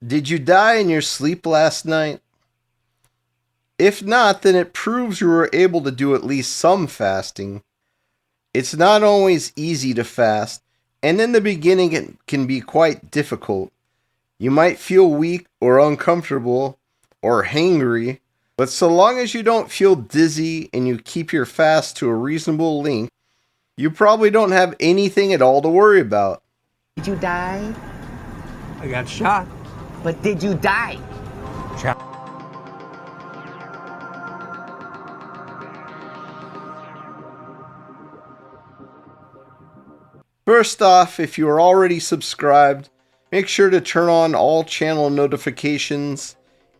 Did you die in your sleep last night? If not, then it proves you were able to do at least some fasting. It's not always easy to fast, and in the beginning it can be quite difficult. You might feel weak or uncomfortable or hangry, but so long as you don't feel dizzy and you keep your fast to a reasonable length, you probably don't have anything at all to worry about. Did you die? I got shot. But did you die? Shot. First off, if you are already subscribed, make sure to turn on all channel notifications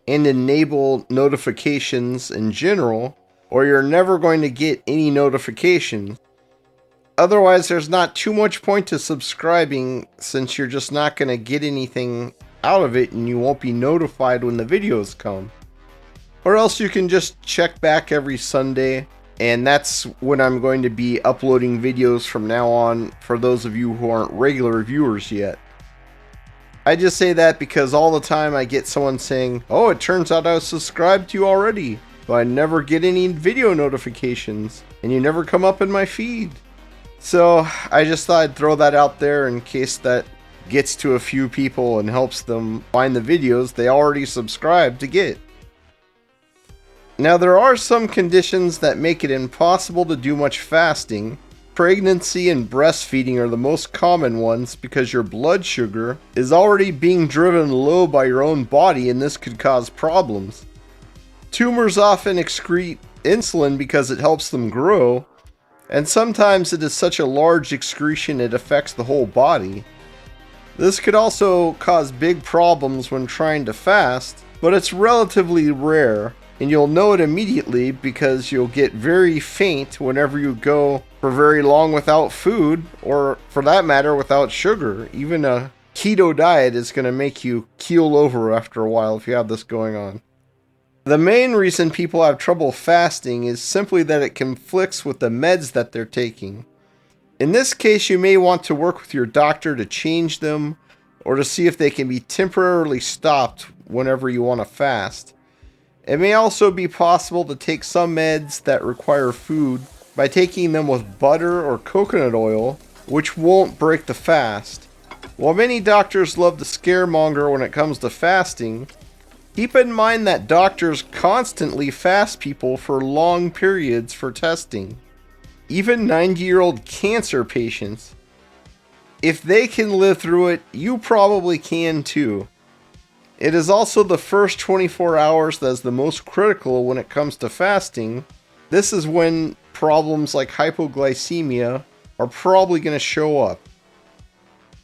and enable notifications in general, or you're never going to get any notifications. Otherwise, there's not too much point to subscribing since you're just not going to get anything out of it and you won't be notified when the videos come. Or else you can just check back every Sunday, and that's when I'm going to be uploading videos from now on for those of you who aren't regular viewers yet. I just say that because all the time I get someone saying, "Oh, it turns out I was subscribed to you already, but I never get any video notifications, and you never come up in my feed." So I just thought I'd throw that out there in case that gets to a few people and helps them find the videos they already subscribed to get. Now, there are some conditions that make it impossible to do much fasting. Pregnancy and breastfeeding are the most common ones because your blood sugar is already being driven low by your own body, and this could cause problems. Tumors often excrete insulin because it helps them grow, and sometimes it is such a large excretion it affects the whole body. This could also cause big problems when trying to fast, but it's relatively rare, and you'll know it immediately because you'll get very faint whenever you go for very long without food, or for that matter without sugar. Even a keto diet is going to make you keel over after a while if you have this going on. The main reason people have trouble fasting is simply that it conflicts with the meds that they're taking. In this case, you may want to work with your doctor to change them or to see if they can be temporarily stopped whenever you want to fast. It may also be possible to take some meds that require food by taking them with butter or coconut oil, which won't break the fast. While many doctors love to scaremonger when it comes to fasting, keep in mind that doctors constantly fast people for long periods for testing. Even 90-year-old cancer patients. If they can live through it, you probably can too. It is also the first 24 hours that is the most critical when it comes to fasting. This is when problems like hypoglycemia are probably going to show up.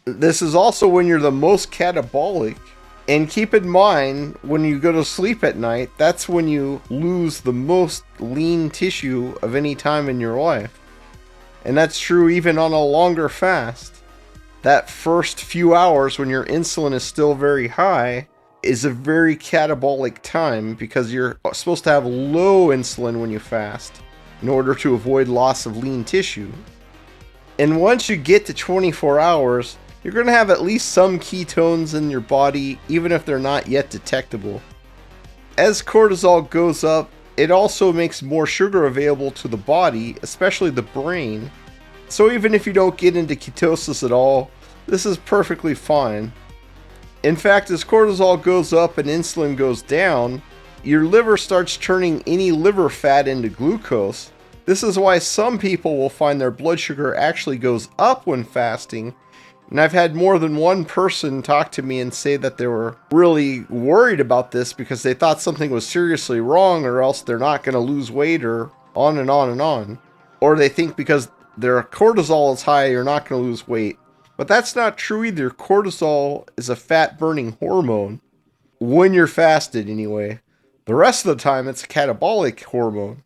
This is also when you're the most catabolic. And keep in mind, when you go to sleep at night, that's when you lose the most lean tissue of any time in your life. And that's true even on a longer fast. That first few hours when your insulin is still very high is a very catabolic time because you're supposed to have low insulin when you fast in order to avoid loss of lean tissue. And once you get to 24 hours, you're going to have at least some ketones in your body, even if they're not yet detectable. As cortisol goes up, it also makes more sugar available to the body, especially the brain. So even if you don't get into ketosis at all, this is perfectly fine. In fact, as cortisol goes up and insulin goes down, your liver starts turning any liver fat into glucose. This is why some people will find their blood sugar actually goes up when fasting. And I've had more than one person talk to me and say that they were really worried about this because they thought something was seriously wrong, or else they're not going to lose weight, or on and on and on. Or they think because their cortisol is high, you're not going to lose weight. But that's not true either. Cortisol is a fat-burning hormone. When you're fasted, anyway. The rest of the time, it's a catabolic hormone.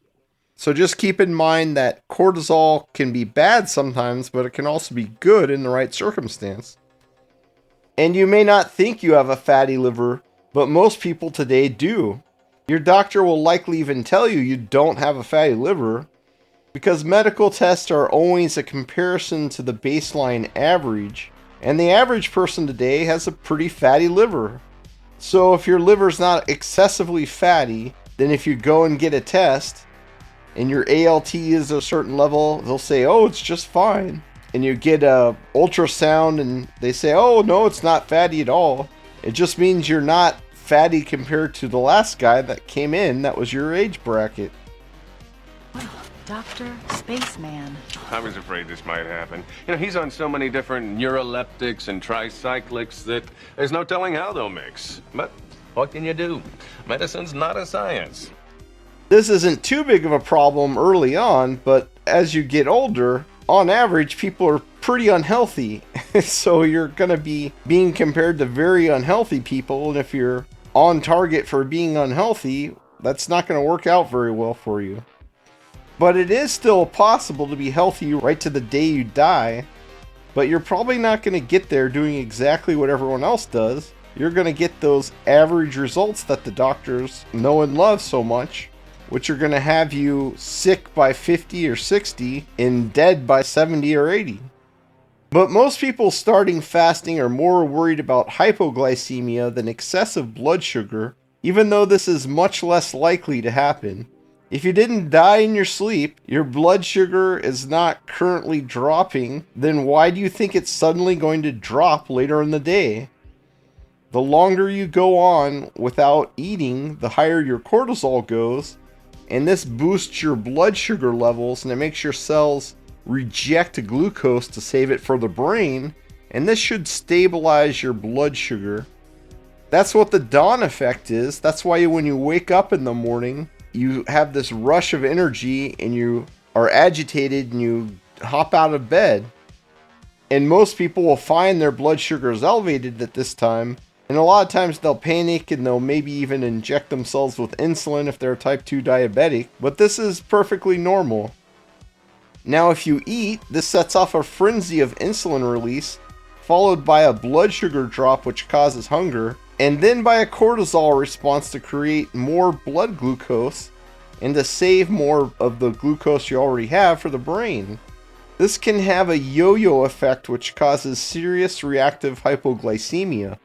So just keep in mind that cortisol can be bad sometimes, but it can also be good in the right circumstance. And you may not think you have a fatty liver, but most people today do. Your doctor will likely even tell you you don't have a fatty liver, because medical tests are always a comparison to the baseline average, and the average person today has a pretty fatty liver. So if your liver's not excessively fatty, then if you go and get a test and your ALT is a certain level, they'll say, oh, it's just fine. And you get a ultrasound and they say, oh, no, it's not fatty at all. It just means you're not fatty compared to the last guy that came in that was your age bracket. Dr. Spaceman. I was afraid this might happen. You know, he's on so many different neuroleptics and tricyclics that there's no telling how they'll mix. But what can you do? Medicine's not a science. This isn't too big of a problem early on, but as you get older, on average, people are pretty unhealthy. So you're going to be being compared to very unhealthy people. And if you're on target for being unhealthy, that's not going to work out very well for you. But it is still possible to be healthy right to the day you die. But you're probably not going to get there doing exactly what everyone else does. You're going to get those average results that the doctors know and love so much, which are going to have you sick by 50 or 60 and dead by 70 or 80. But most people starting fasting are more worried about hypoglycemia than excessive blood sugar, even though this is much less likely to happen. If you didn't die in your sleep, your blood sugar is not currently dropping, then why do you think it's suddenly going to drop later in the day? The longer you go on without eating, the higher your cortisol goes, and this boosts your blood sugar levels and it makes your cells reject glucose to save it for the brain, and this should stabilize your blood sugar. That's what the dawn effect is. That's why when you wake up in the morning, you have this rush of energy and you are agitated and you hop out of bed. And most people will find their blood sugar is elevated at this time. And a lot of times they'll panic and they'll maybe even inject themselves with insulin if they're type 2 diabetic. But this is perfectly normal. Now if you eat, this sets off a frenzy of insulin release, followed by a blood sugar drop which causes hunger, and then by a cortisol response to create more blood glucose and to save more of the glucose you already have for the brain. This can have a yo-yo effect which causes serious reactive hypoglycemia.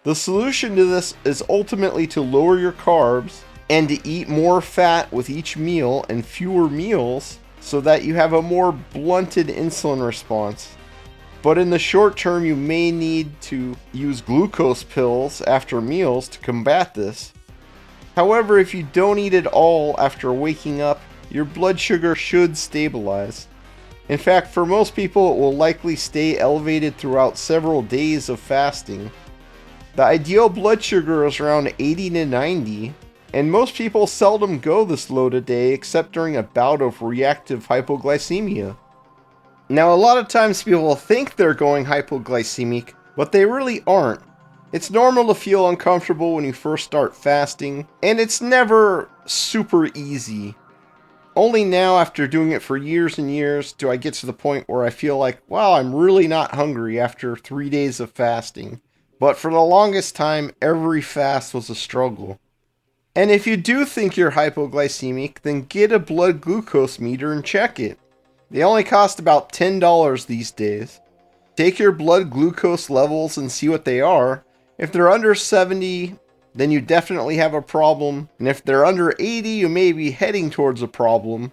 The solution to this is ultimately to lower your carbs and to eat more fat with each meal and fewer meals so that you have a more blunted insulin response. But in the short term, you may need to use glucose pills after meals to combat this. However, if you don't eat at all after waking up, your blood sugar should stabilize. In fact, for most people, it will likely stay elevated throughout several days of fasting. The ideal blood sugar is around 80 to 90, and most people seldom go this low today except during a bout of reactive hypoglycemia. Now, a lot of times people think they're going hypoglycemic, but they really aren't. It's normal to feel uncomfortable when you first start fasting, and it's never super easy. Only now, after doing it for years and years, do I get to the point where I feel like, wow, I'm really not hungry after 3 days of fasting. But for the longest time, every fast was a struggle. And if you do think you're hypoglycemic, then get a blood glucose meter and check it. They only cost about $10 these days. Take your blood glucose levels and see what they are. If they're under 70, then you definitely have a problem. And if they're under 80, you may be heading towards a problem.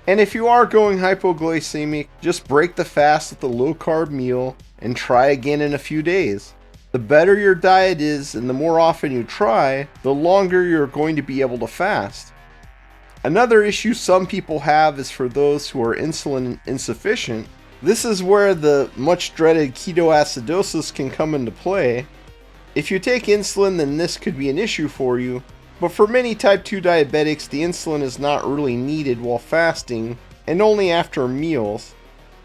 And if you are going hypoglycemic, just break the fast with a low-carb meal and try again in a few days. The better your diet is and the more often you try, the longer you're going to be able to fast. Another issue some people have is for those who are insulin insufficient. This is where the much dreaded ketoacidosis can come into play. If you take insulin, then this could be an issue for you, but for many type 2 diabetics, the insulin is not really needed while fasting and only after meals.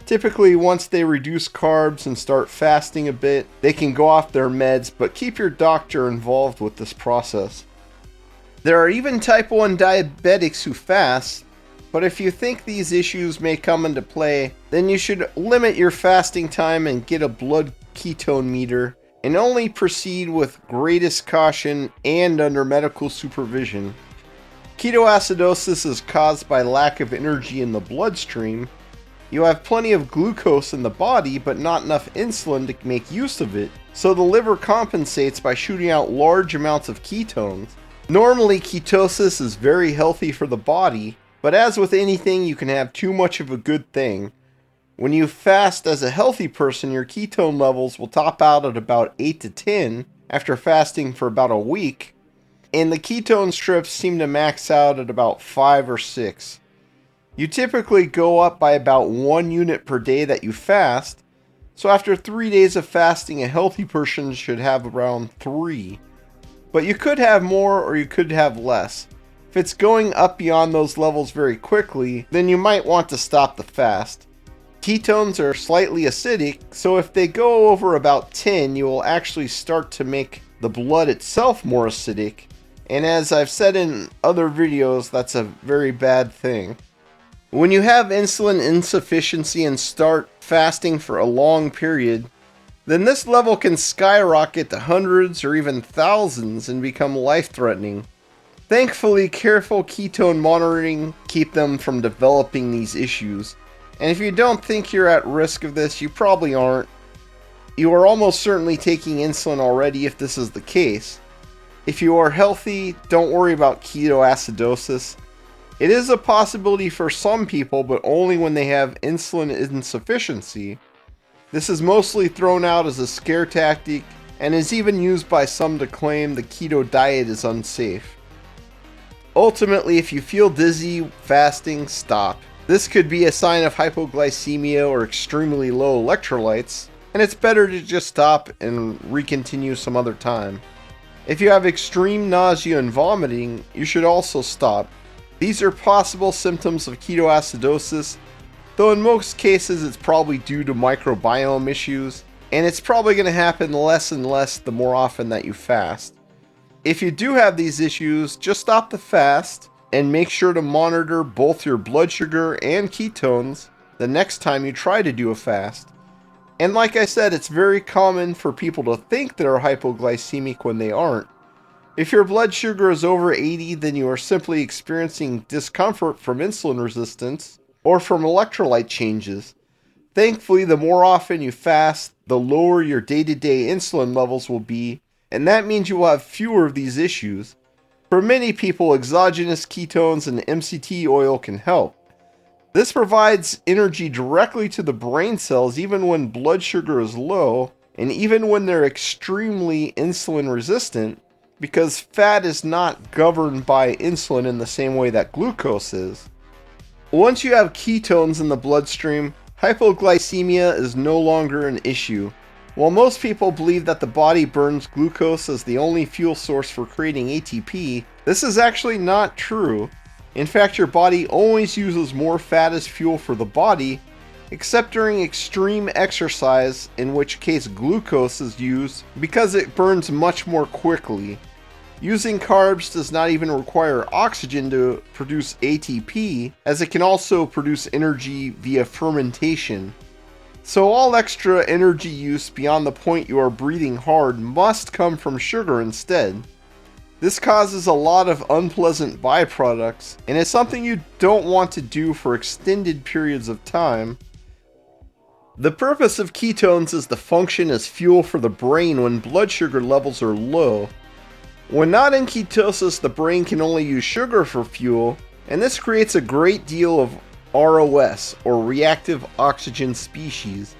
Typically, once they reduce carbs and start fasting a bit, they can go off their meds, but keep your doctor involved with this process. There are even type 1 diabetics who fast, but if you think these issues may come into play, then you should limit your fasting time and get a blood ketone meter, and only proceed with greatest caution and under medical supervision. Ketoacidosis is caused by lack of energy in the bloodstream. You have plenty of glucose in the body, but not enough insulin to make use of it, so the liver compensates by shooting out large amounts of ketones. Normally, ketosis is very healthy for the body, but as with anything, you can have too much of a good thing. When you fast as a healthy person, your ketone levels will top out at about 8 to 10 after fasting for about a week, and the ketone strips seem to max out at about 5 or 6. You typically go up by about 1 unit per day that you fast, so after 3 days of fasting, a healthy person should have around 3. But you could have more or you could have less. If it's going up beyond those levels very quickly, then you might want to stop the fast. Ketones are slightly acidic, so if they go over about 10, you will actually start to make the blood itself more acidic. And as I've said in other videos, that's a very bad thing. When you have insulin insufficiency and start fasting for a long period, then this level can skyrocket to hundreds or even thousands and become life-threatening. Thankfully, careful ketone monitoring keep them from developing these issues. And if you don't think you're at risk of this, you probably aren't. You are almost certainly taking insulin already if this is the case. If you are healthy, don't worry about ketoacidosis. It is a possibility for some people, but only when they have insulin insufficiency. This is mostly thrown out as a scare tactic and is even used by some to claim the keto diet is unsafe. Ultimately, if you feel dizzy fasting, stop. This could be a sign of hypoglycemia or extremely low electrolytes, and it's better to just stop and recontinue some other time. If you have extreme nausea and vomiting, you should also stop. These are possible symptoms of ketoacidosis, though in most cases it's probably due to microbiome issues, and it's probably going to happen less and less the more often that you fast. If you do have these issues, just stop the fast and make sure to monitor both your blood sugar and ketones the next time you try to do a fast. And like I said, it's very common for people to think they're hypoglycemic when they aren't. If your blood sugar is over 80, then you are simply experiencing discomfort from insulin resistance or from electrolyte changes. Thankfully, the more often you fast, the lower your day-to-day insulin levels will be, and that means you will have fewer of these issues. For many people, exogenous ketones and MCT oil can help. This provides energy directly to the brain cells even when blood sugar is low, and even when they're extremely insulin resistant, because fat is not governed by insulin in the same way that glucose is. Once you have ketones in the bloodstream, hypoglycemia is no longer an issue. While most people believe that the body burns glucose as the only fuel source for creating ATP, this is actually not true. In fact, your body always uses more fat as fuel for the body, except during extreme exercise, in which case glucose is used because it burns much more quickly. Using carbs does not even require oxygen to produce ATP, as it can also produce energy via fermentation. So all extra energy use beyond the point you are breathing hard must come from sugar instead. This causes a lot of unpleasant byproducts, and is something you don't want to do for extended periods of time. The purpose of ketones is to function as fuel for the brain when blood sugar levels are low. When not in ketosis, the brain can only use sugar for fuel, and this creates a great deal of ROS, or reactive oxygen species.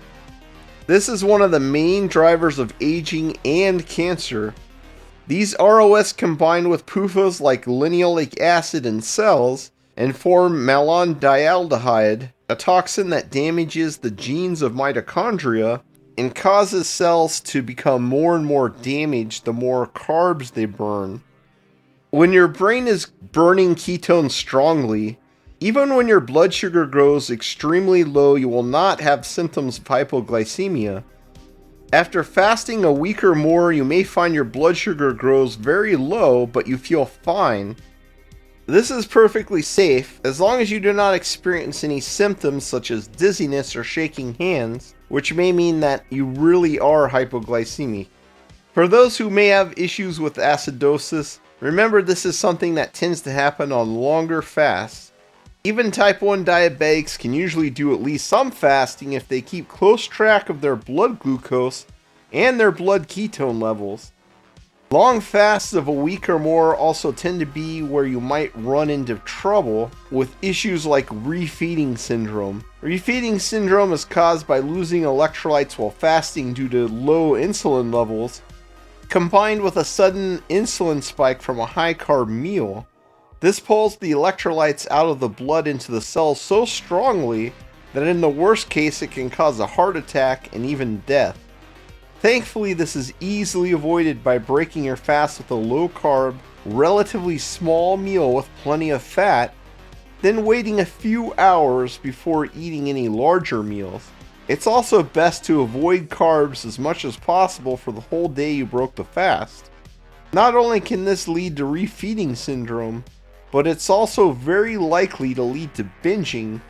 This is one of the main drivers of aging and cancer. These ROS combine with PUFAs like linoleic acid in cells and form malondialdehyde, a toxin that damages the genes of mitochondria and causes cells to become more and more damaged the more carbs they burn. When your brain is burning ketones strongly, even when your blood sugar goes extremely low, you will not have symptoms of hypoglycemia. After fasting a week or more, you may find your blood sugar grows very low, but you feel fine. This is perfectly safe, as long as you do not experience any symptoms such as dizziness or shaking hands, which may mean that you really are hypoglycemic. For those who may have issues with acidosis, remember this is something that tends to happen on longer fasts. Even type 1 diabetics can usually do at least some fasting if they keep close track of their blood glucose and their blood ketone levels. Long fasts of a week or more also tend to be where you might run into trouble with issues like refeeding syndrome. Refeeding syndrome is caused by losing electrolytes while fasting due to low insulin levels, combined with a sudden insulin spike from a high-carb meal. This pulls the electrolytes out of the blood into the cells so strongly that in the worst case it can cause a heart attack and even death. Thankfully, this is easily avoided by breaking your fast with a low-carb, relatively small meal with plenty of fat, then waiting a few hours before eating any larger meals. It's also best to avoid carbs as much as possible for the whole day you broke the fast. Not only can this lead to refeeding syndrome, but it's also very likely to lead to binging,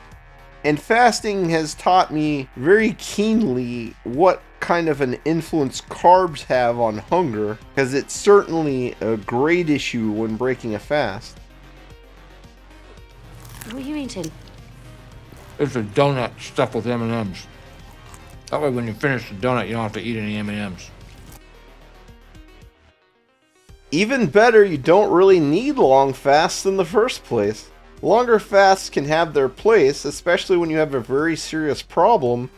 and fasting has taught me very keenly what kind of an influence carbs have on hunger, because it's certainly a great issue when breaking a fast. What are you eating? It's a donut stuffed with M&Ms. That way when you finish the donut, you don't have to eat any M&Ms. Even better, you don't really need long fasts in the first place. Longer fasts can have their place, especially when you have a very serious problem,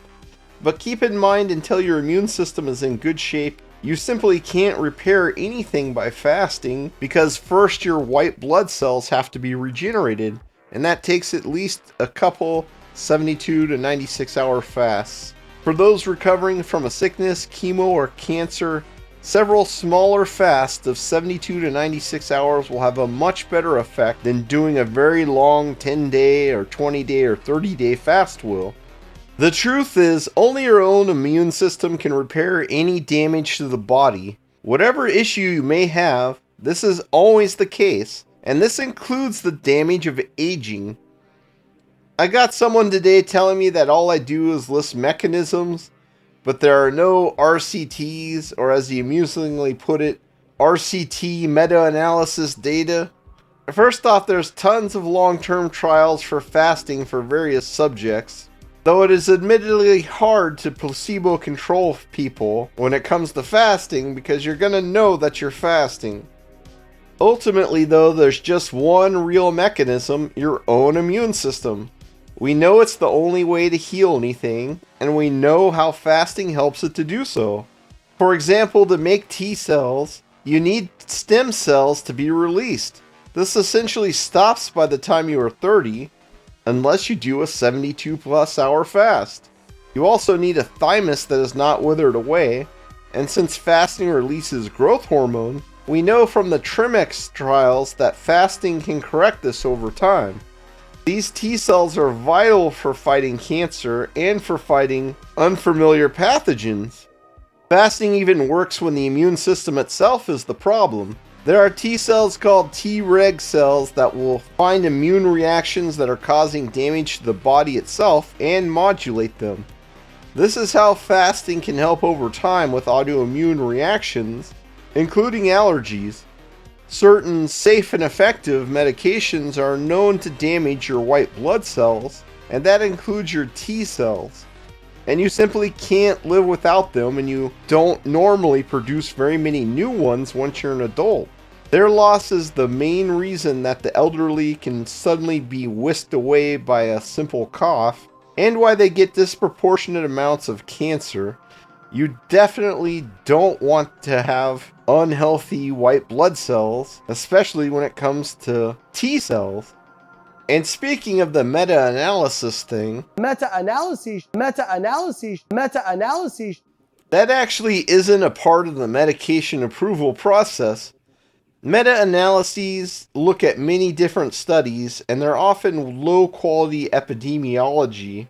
but keep in mind until your immune system is in good shape, you simply can't repair anything by fasting, because first your white blood cells have to be regenerated, and that takes at least a couple 72 to 96 hour fasts. For those recovering from a sickness, chemo, or cancer, several smaller fasts of 72 to 96 hours will have a much better effect than doing a very long 10-day or 20-day or 30-day fast will. The truth is, only your own immune system can repair any damage to the body. Whatever issue you may have, this is always the case, and this includes the damage of aging. I got someone today telling me that all I do is list mechanisms, but there are no RCTs, or as he amusingly put it, RCT meta-analysis data. First off, there's tons of long-term trials for fasting for various subjects, though it is admittedly hard to placebo control people when it comes to fasting because you're going to know that you're fasting. Ultimately though, there's just one real mechanism, your own immune system. We know it's the only way to heal anything, and we know how fasting helps it to do so. For example, to make T cells, you need stem cells to be released. This essentially stops by the time you are 30, unless you do a 72 plus hour fast. You also need a thymus that is not withered away, and since fasting releases growth hormone, we know from the Trimex trials that fasting can correct this over time. These T cells are vital for fighting cancer and for fighting unfamiliar pathogens. Fasting even works when the immune system itself is the problem. There are T cells called Treg cells that will find immune reactions that are causing damage to the body itself and modulate them. This is how fasting can help over time with autoimmune reactions, including allergies. Certain safe and effective medications are known to damage your white blood cells, and that includes your T cells. And you simply can't live without them, and you don't normally produce very many new ones once you're an adult. Their loss is the main reason that the elderly can suddenly be whisked away by a simple cough, and why they get disproportionate amounts of cancer. You definitely don't want to have unhealthy white blood cells, especially when it comes to T cells. And speaking of the meta-analysis thing, Meta-analysis, that actually isn't a part of the medication approval process. Meta-analyses look at many different studies, and they're often low-quality epidemiology.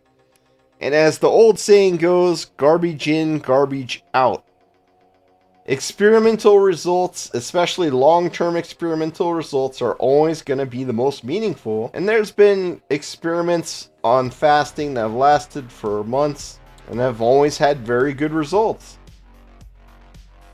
And as the old saying goes, garbage in, garbage out. Experimental results, especially long-term experimental results, are always going to be the most meaningful. And there's been experiments on fasting that have lasted for months and have always had very good results.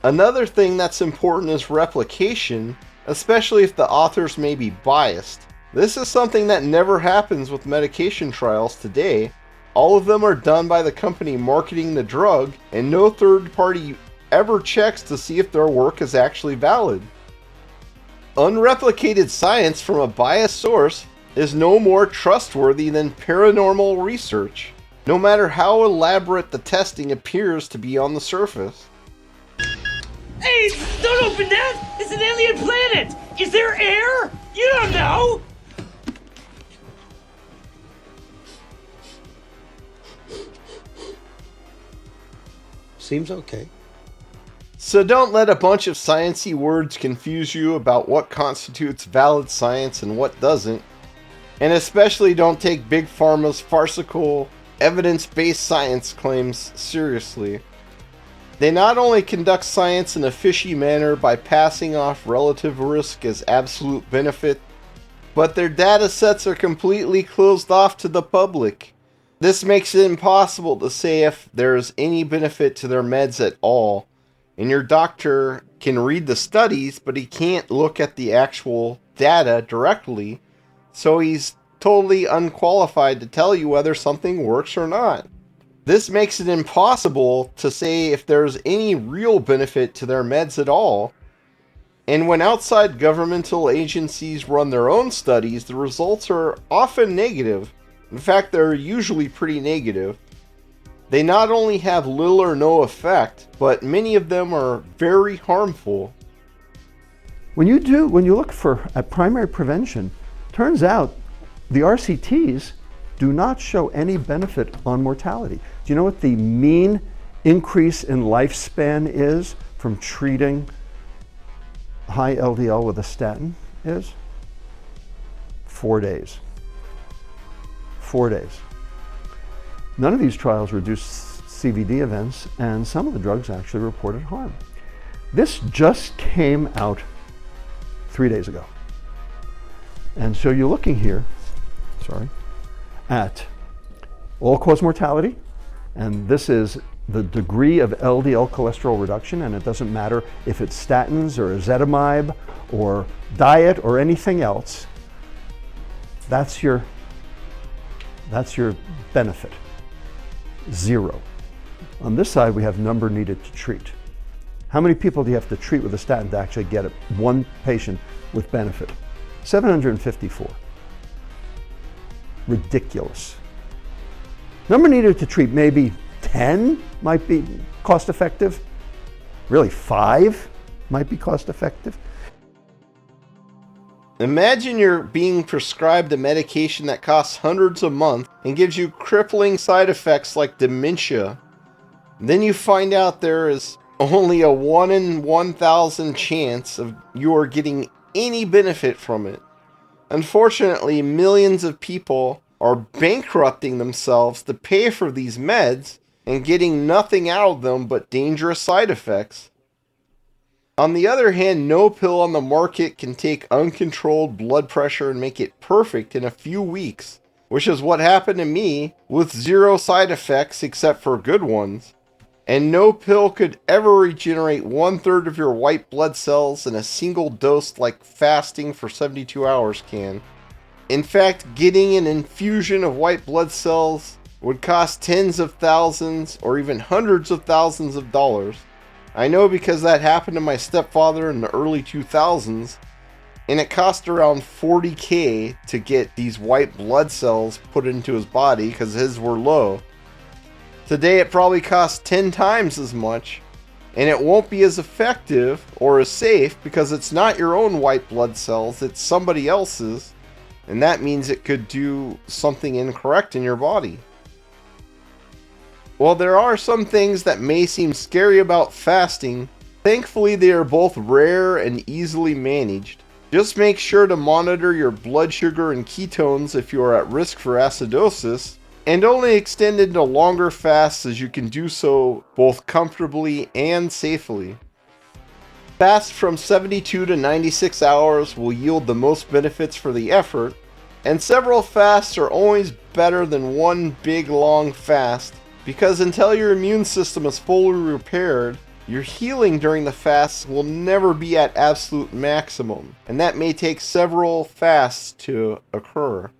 Another thing that's important is replication, especially if the authors may be biased. This is something that never happens with medication trials today. All of them are done by the company marketing the drug, and no third-party ever checks to see if their work is actually valid. Unreplicated science from a biased source is no more trustworthy than paranormal research, no matter how elaborate the testing appears to be on the surface. Hey, don't open that! It's an alien planet! Is there air? You don't know! Seems okay. So don't let a bunch of sciencey words confuse you about what constitutes valid science and what doesn't. And especially don't take Big Pharma's farcical, evidence-based science claims seriously. They not only conduct science in a fishy manner by passing off relative risk as absolute benefit, but their data sets are completely closed off to the public. This makes it impossible to say if there is any benefit to their meds at all, and your doctor can read the studies, but he can't look at the actual data directly, so he's totally unqualified to tell you whether something works or not. This makes it impossible to say if there's any real benefit to their meds at all. And when outside governmental agencies run their own studies, the results are often negative. In fact, they're usually pretty negative. They not only have little or no effect, but many of them are very harmful. When you look at primary prevention, turns out the RCTs do not show any benefit on mortality. Do you know what the mean increase in lifespan is from treating high LDL with a statin is? 4 days. 4 days. None of these trials reduced CVD events, and some of the drugs actually reported harm. This just came out 3 days ago. And so you're looking here, at all-cause mortality, and this is the degree of LDL cholesterol reduction, and it doesn't matter if it's statins or ezetimibe or diet or anything else. That's your benefit. 0. On this side, we have number needed to treat. How many people do you have to treat with a statin to actually get it? One patient with benefit. 754. Ridiculous. Number needed to treat, maybe 10 might be cost effective. Really, 5 might be cost effective. Imagine you're being prescribed a medication that costs hundreds a month and gives you crippling side effects like dementia. Then you find out there is only a 1 in 1,000 chance of you are getting any benefit from it. Unfortunately, millions of people are bankrupting themselves to pay for these meds and getting nothing out of them but dangerous side effects. On the other hand, no pill on the market can take uncontrolled blood pressure and make it perfect in a few weeks, which is what happened to me with 0 side effects except for good ones. And no pill could ever regenerate 1/3 of your white blood cells in a single dose like fasting for 72 hours can. In fact, getting an infusion of white blood cells would cost tens of thousands or even hundreds of thousands of dollars. I know because that happened to my stepfather in the early 2000s, and it cost around $40,000 to get these white blood cells put into his body because his were low. Today it probably costs 10 times as much, and it won't be as effective or as safe because it's not your own white blood cells, it's somebody else's, and that means it could do something incorrect in your body. While there are some things that may seem scary about fasting, thankfully they are both rare and easily managed. Just make sure to monitor your blood sugar and ketones if you are at risk for acidosis, and only extend into longer fasts as you can do so both comfortably and safely. Fasts from 72 to 96 hours will yield the most benefits for the effort, and several fasts are always better than one big long fast, because until your immune system is fully repaired, your healing during the fasts will never be at absolute maximum, and that may take several fasts to occur.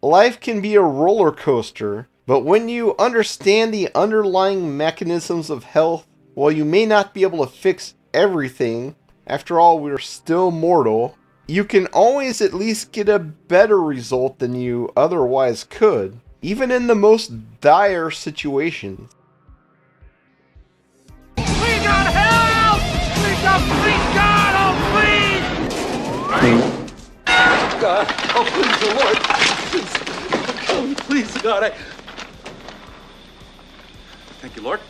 Life can be a roller coaster, but when you understand the underlying mechanisms of health, While you may not be able to fix everything, after all, we're still mortal, you can always at least get a better result than you otherwise could, even in the most dire situations. We got help! We got please God, oh please! God, oh please, the Lord, please, oh, please, God, Thank you, Lord.